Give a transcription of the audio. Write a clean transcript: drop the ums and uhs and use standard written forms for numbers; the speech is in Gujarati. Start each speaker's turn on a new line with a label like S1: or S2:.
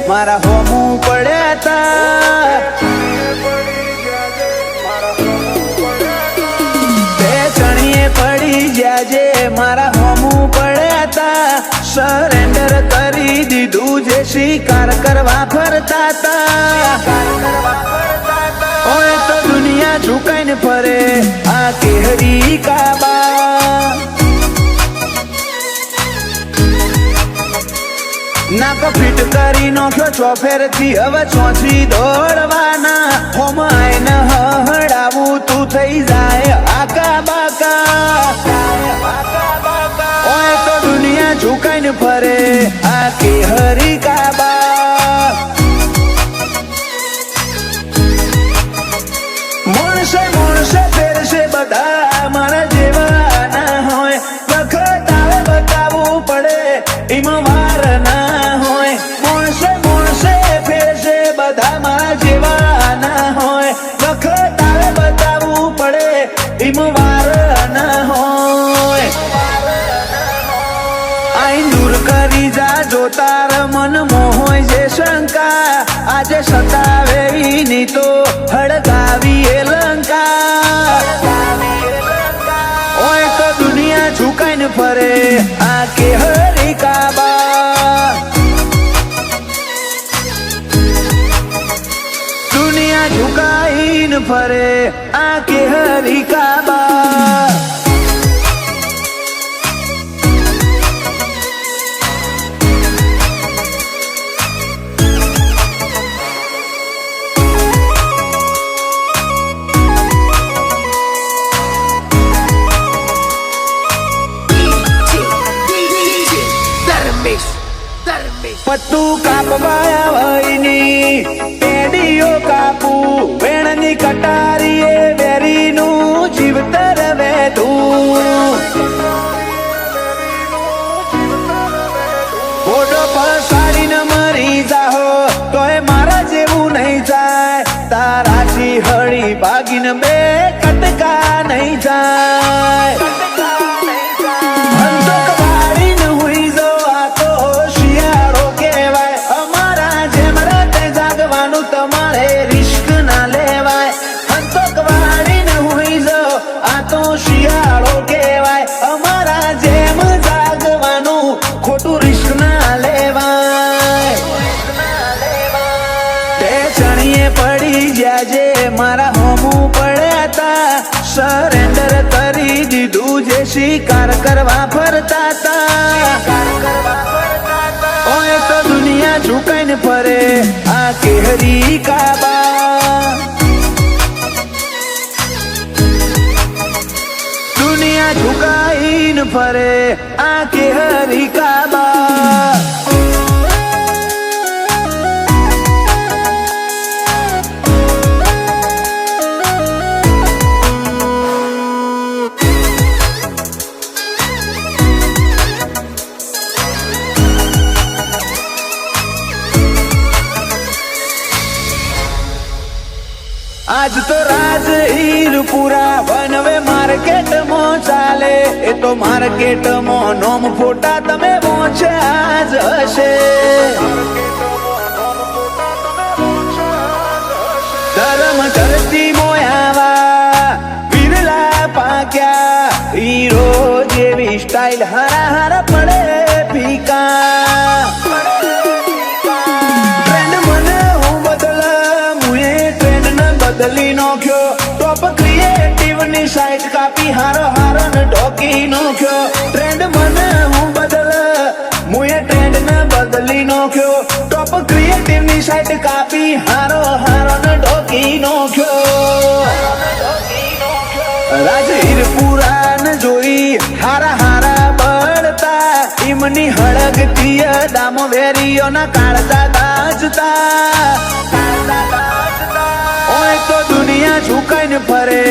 S1: મારા હોમું પડ્યા તા બે ચણીએ પડી ગયા જે મારા હોમું પડ્યા તા સરેન્ડર કરી દીધું જે શિકાર કરવા ફરતા તા ઓય તો દુનિયા ઝુકાઈને ફરે આ કેહરી કાબા નાક ફીટ કરી નોખ્યો ચોફેરથી હવે ચોથી દોડવાના હોમ આઈને હડાવું તું થઈ જાય આકા બાકા ઓય તો દુનિયા ઝુકાઈને ફરે આ કેહરી કાબા મોણસે ફેરશે બધા મારા જેવા ના હોય વખત આવે બતાવવું પડે એમાં વાર ના હોય મોણસે ફેરશે બધા મારા જેવા ના હોય વખત આવે બતાવવું પડે એમાં વાર ના હોય આઈ દૂર કરી જા જો તાર મન મોહોય જે શંકા આજે સતાવે ની તો હળગાવી એ લંકા ઓય તો દુનિયા ઝુકાઈને ફરે આ કેહરી કાબા દુનિયા ઝુકાઈને ફરે આ કેહરી કાબા પત્તું કાપવાયા વયની પેડીઓ કાપું વેણની કટારીએ વેરીનું જીવતર વેધું ફોટો પસાડીને મરી જાહો તોય મારા જેવું નહીં જાય તારાથી હળી ભાગીને બે કટકા નહીં જાય તમારે રિસ્ક ના લેવાય હંતક વાળીને હુઈ જાઓ આ તો શિયાળો કહેવાય અમારા જેમ જાગવાનું ખોટું રિસ્ક ના લેવાય તે ચણીએ પડી ગયા જે મારા હોમું પડ્યા તા સરેન્ડર કરી દીધું જે શિકાર કરવા ફરતા તા ઓય તો દુનિયા ઝુકાઈને ફરે આ કેહરી કાબા દુનિયા ઝુકાઈને ફરે આ કેહરી કાબા આજ તો રાજ હીરપુરા બનવે માર્કેટમાં ચાલે એ તો માર્કેટમાં નોમ ફોટા તમે પહોંચ્યા જ હશે ધર્મ ધરતી મોયાવા વિરલા પાક્યા હીરો જેવી સ્ટાઇલ હારા હારા પડે ફીકા બદલી નોખ્યો ટોપ ક્રિએટિવ ની સાઈટ કાપી હારો હારો ને ઢોકી નોખ્યો ટ્રેન્ડ મને હું બદલ મુએ ટ્રેન્ડ ને બદલી નોખ્યો ટોપ ક્રિએટિવ ની સાઈટ કાપી હારો હારો ને ઢોકી નોખ્યો રાજહીરપુરા ને જોઈ હારા હારા બળતા ઈમની હળગતી દામો વેરીઓ ના કાળજા ગાજતા ઓય તો દુનિયા ઝુકાઈને ફરે